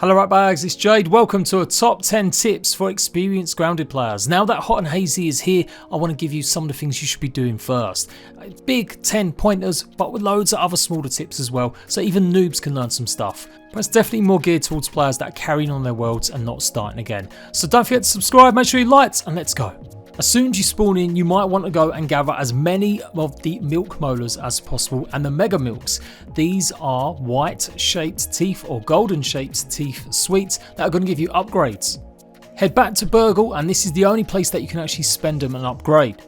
Hello right bags, it's Jade. Welcome to a top 10 tips for experienced grounded players. Now that hot and hazy is here, I want to give you some of the things you should be doing first. Big 10 pointers, but with loads of other smaller tips as well, so even noobs can learn some stuff. But it's definitely more geared towards players that are carrying on their worlds and not starting again. So don't forget to subscribe, make sure you liked, and let's go. As soon as you spawn in, you might want to go and gather as many of the milk molars as possible and the mega milks. These are white shaped teeth or golden shaped teeth sweets that are going to give you upgrades. Head back to Burgle and this is the only place that you can actually spend them and upgrade.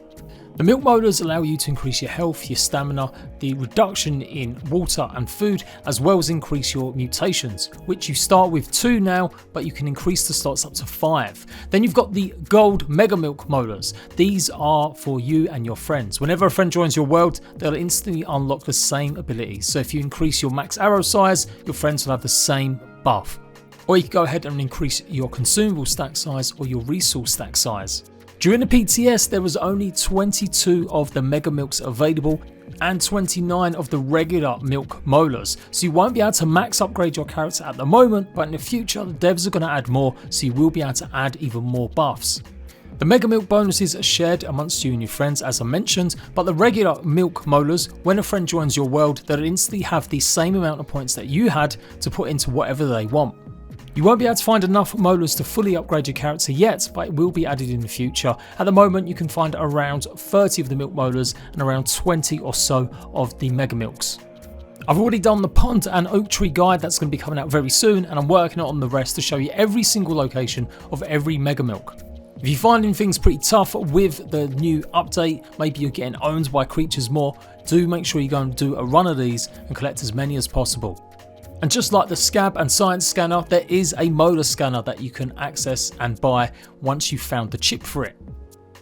The milk molars allow you to increase your health, your stamina, the reduction in water and food, as well as increase your mutations, which you start with 2 now, but you can increase the slots up to 5. Then you've got the gold mega milk molars. These are for you and your friends. Whenever a friend joins your world, they'll instantly unlock the same abilities. So if you increase your max arrow size, your friends will have the same buff. Or you can go ahead and increase your consumable stack size or your resource stack size. During the PTS, there was only 22 of the mega milks available and 29 of the regular milk molars, so you won't be able to max upgrade your character at the moment, but in the future the devs are going to add more, so you will be able to add even more buffs. The mega milk bonuses are shared amongst you and your friends as I mentioned, but the regular milk molars, when a friend joins your world, they'll instantly have the same amount of points that you had to put into whatever they want. You won't be able to find enough molars to fully upgrade your character yet, but it will be added in the future. At the moment you can find around 30 of the milk molars and around 20 or so of the mega milks. I've already done the pond and oak tree guide that's going to be coming out very soon, and I'm working on the rest to show you every single location of every mega milk. If you're finding things pretty tough with the new update, maybe you're getting owned by creatures more, do make sure you go and do a run of these and collect as many as possible. And just like the scab and science scanner, there is a molar scanner that you can access and buy once you've found the chip for it.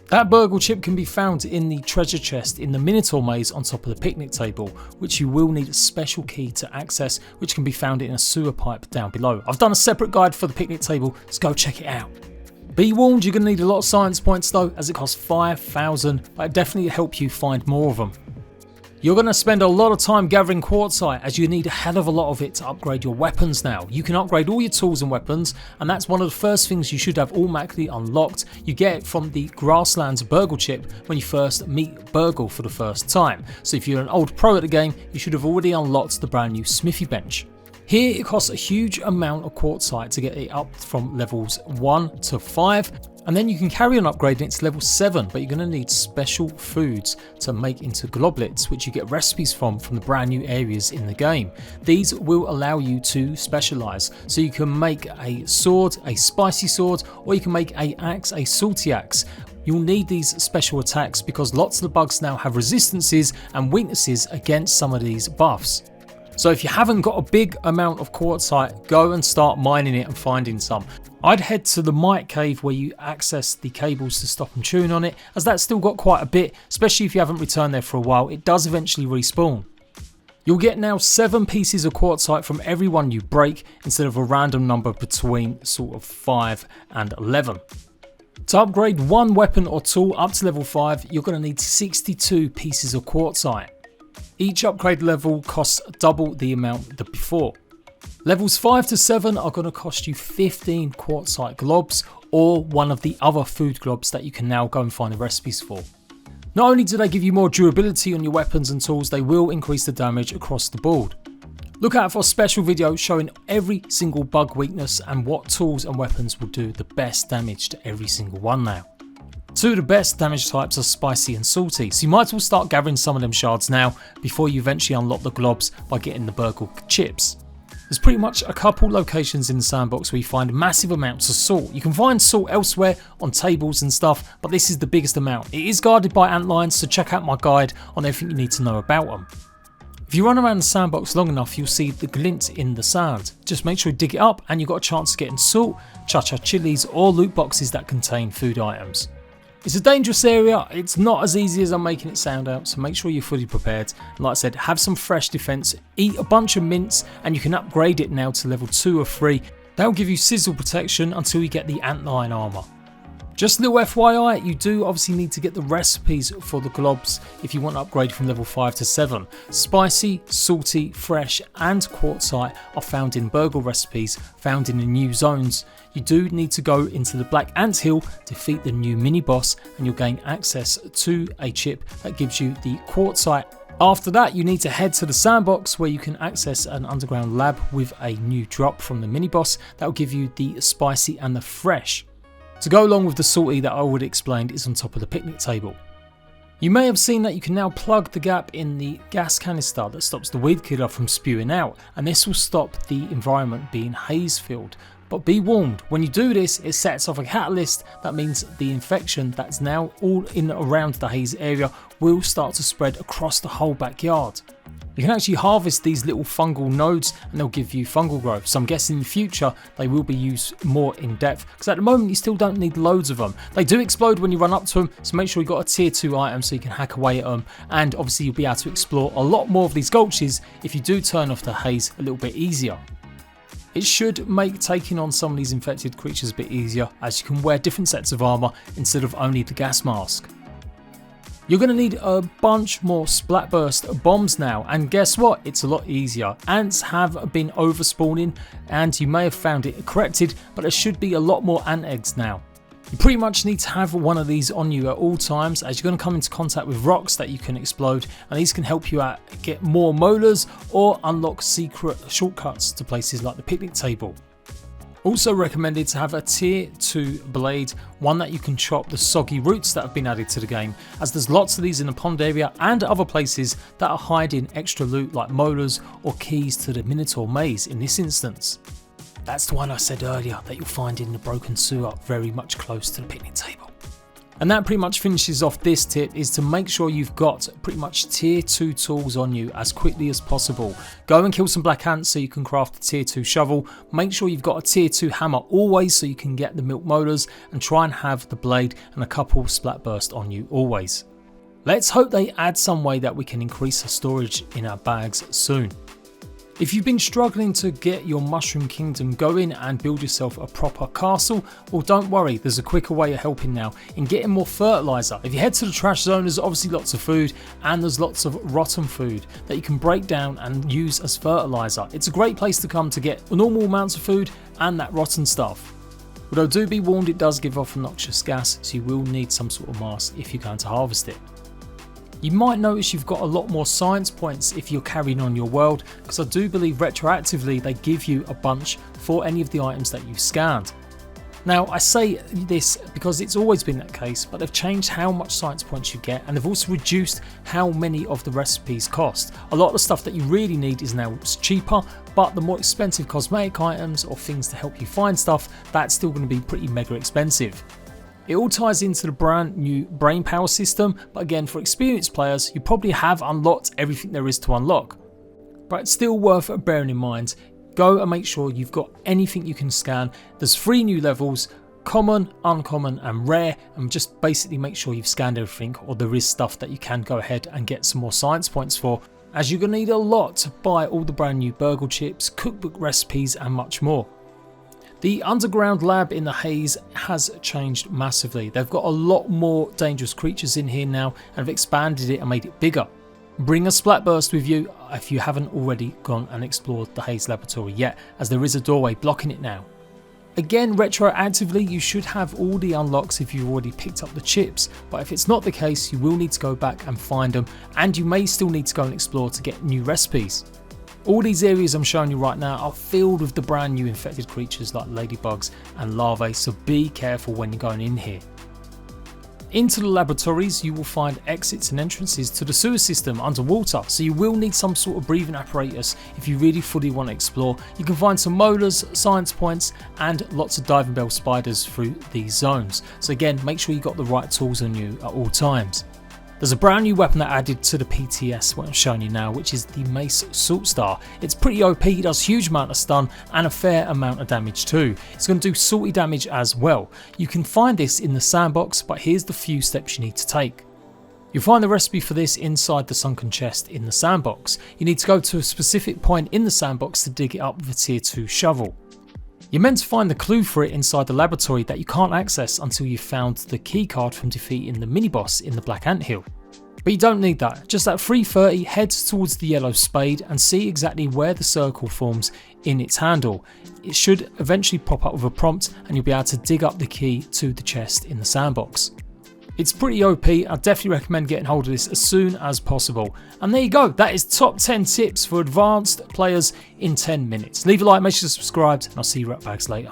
That burgle chip can be found in the treasure chest in the Minotaur maze on top of the picnic table, which you will need a special key to access, which can be found in a sewer pipe down below. I've done a separate guide for the picnic table, so go check it out. Be warned, you're going to need a lot of science points though, as it costs 5,000, but it definitely help you find more of them. You're going to spend a lot of time gathering quartzite, as you need a hell of a lot of it to upgrade your weapons now. You can upgrade all your tools and weapons, and that's one of the first things you should have automatically unlocked. You get it from the Grasslands Burgle chip when you first meet Burgle for the first time. So if you're an old pro at the game, you should have already unlocked the brand new smithy bench. Here it costs a huge amount of quartzite to get it up from levels 1 to 5. And then you can carry on upgrading it to level 7, but you're going to need special foods to make into globlets, which you get recipes from the brand new areas in the game. These will allow you to specialize, so you can make a sword, a spicy sword, or you can make an axe, a salty axe. You'll need these special attacks because lots of the bugs now have resistances and weaknesses against some of these buffs. So if you haven't got a big amount of quartzite, go and start mining it and finding some. I'd head to the Mite Cave where you access the cables to stop and tune on it, as that's still got quite a bit, especially if you haven't returned there for a while. It does eventually respawn. You'll get now 7 pieces of quartzite from every one you break, instead of a random number between sort of 5 and 11. To upgrade one weapon or tool up to level 5, you're going to need 62 pieces of quartzite. Each upgrade level costs double the amount that before. Levels 5 to 7 are going to cost you 15 quartzite globs, or one of the other food globs that you can now go and find the recipes for. Not only do they give you more durability on your weapons and tools, they will increase the damage across the board. Look out for a special video showing every single bug weakness and what tools and weapons will do the best damage to every single one now. 2 of the best damage types are spicy and salty, so you might as well start gathering some of them shards now before you eventually unlock the globs by getting the burgle chips. There's pretty much a couple locations in the sandbox where you find massive amounts of salt. You can find salt elsewhere on tables and stuff, but this is the biggest amount. It is guarded by antlions, so check out my guide on everything you need to know about them. If you run around the sandbox long enough, you'll see the glint in the sand. Just make sure you dig it up and you've got a chance of getting salt, cha-cha chilies, or loot boxes that contain food items. It's a dangerous area, it's not as easy as I'm making it sound out, so make sure you're fully prepared. And like I said, have some fresh defense, eat a bunch of mints, and you can upgrade it now to level 2 or 3. That'll give you sizzle protection until you get the antlion armor. Just a little FYI, you do obviously need to get the recipes for the globs if you want to upgrade from level 5 to 7. Spicy, salty, fresh and quartzite are found in burgle recipes found in the new zones. You do need to go into the Black Ant Hill, defeat the new mini boss, and you'll gain access to a chip that gives you the quartzite. After that, you need to head to the sandbox where you can access an underground lab with a new drop from the mini boss that will give you the spicy and the fresh. To go along with the salty that I already explained is on top of the picnic table. You may have seen that you can now plug the gap in the gas canister that stops the weed killer from spewing out, and this will stop the environment being haze filled. But be warned, when you do this, it sets off a catalyst that means the infection that's now all in around the haze area will start to spread across the whole backyard. You can actually harvest these little fungal nodes and they'll give you fungal growth, so I'm guessing in the future they will be used more in depth, because at the moment you still don't need loads of them. They do explode when you run up to them, so make sure you've got a tier 2 item so you can hack away at them, and obviously you'll be able to explore a lot more of these gulches if you do turn off the haze a little bit easier. It should make taking on some of these infected creatures a bit easier, as you can wear different sets of armour instead of only the gas mask. You're going to need a bunch more splatburst bombs now, and guess what? It's a lot easier. Ants have been overspawning and you may have found it corrected, but there should be a lot more ant eggs now. You pretty much need to have one of these on you at all times, as you're going to come into contact with rocks that you can explode, and these can help you out get more molars or unlock secret shortcuts to places like the picnic table. Also recommended to have a tier 2 blade, one that you can chop the soggy roots that have been added to the game, as there's lots of these in the pond area and other places that are hiding extra loot like molars or keys to the Minotaur maze in this instance. That's the one I said earlier that you'll find in the broken sewer very much close to the picnic table. And that pretty much finishes off this tip, is to make sure you've got pretty much tier 2 tools on you as quickly as possible. Go and kill some black ants so you can craft a tier 2 shovel. Make sure you've got a tier 2 hammer always so you can get the milk molars, and try and have the blade and a couple splatburst on you always. Let's hope they add some way that we can increase the storage in our bags soon. If you've been struggling to get your Mushroom Kingdom going and build yourself a proper castle, well, don't worry, there's a quicker way of helping now in getting more fertilizer. If you head to the trash zone, there's obviously lots of food, and there's lots of rotten food that you can break down and use as fertilizer. It's a great place to come to get normal amounts of food and that rotten stuff. Although do be warned, it does give off a noxious gas, so you will need some sort of mask if you're going to harvest it. You might notice you've got a lot more science points if you're carrying on your world, because I do believe retroactively they give you a bunch for any of the items that you scanned. Now I say this because it's always been that case, but they've changed how much science points you get, and they've also reduced how many of the recipes cost. A lot of the stuff that you really need is now cheaper, but the more expensive cosmetic items or things to help you find stuff, that's still going to be pretty mega expensive. It all ties into the brand new brain power system, but again, for experienced players, you probably have unlocked everything there is to unlock. But it's still worth bearing in mind. Go and make sure you've got anything you can scan. There's 3 new levels: common, uncommon and rare, and just basically make sure you've scanned everything, or there is stuff that you can go ahead and get some more science points for, as you're going to need a lot to buy all the brand new burgle chips, cookbook recipes and much more. The underground lab in the haze has changed massively. They've got a lot more dangerous creatures in here now and have expanded it and made it bigger. Bring a splatburst with you if you haven't already gone and explored the haze laboratory yet, as there is a doorway blocking it now. Again, retroactively you should have all the unlocks if you've already picked up the chips, but if it's not the case, you will need to go back and find them, and you may still need to go and explore to get new recipes. All these areas I'm showing you right now are filled with the brand new infected creatures like ladybugs and larvae, so be careful when you're going in here. Into the laboratories you will find exits and entrances to the sewer system underwater, so you will need some sort of breathing apparatus if you really fully want to explore. You can find some molars, science points and lots of diving bell spiders through these zones, so again, make sure you've got the right tools on you at all times. There's a brand new weapon that added to the PTS, what I'm showing you now, which is the Mace Salt Star. It's pretty OP, it does a huge amount of stun and a fair amount of damage too. It's going to do salty damage as well. You can find this in the sandbox, but here's the few steps you need to take. You'll find the recipe for this inside the sunken chest in the sandbox. You need to go to a specific point in the sandbox to dig it up with a tier 2 shovel. You're meant to find the clue for it inside the laboratory that you can't access until you've found the keycard from defeating the mini-boss in the Black Anthill. But you don't need that. Just at 3:30, head towards the yellow spade and see exactly where the circle forms in its handle. It should eventually pop up with a prompt and you'll be able to dig up the key to the chest in the sandbox. It's pretty OP, I definitely recommend getting hold of this as soon as possible. And there you go, that is top 10 tips for advanced players in 10 minutes. Leave a like, make sure you're subscribed, and I'll see you ratbags later.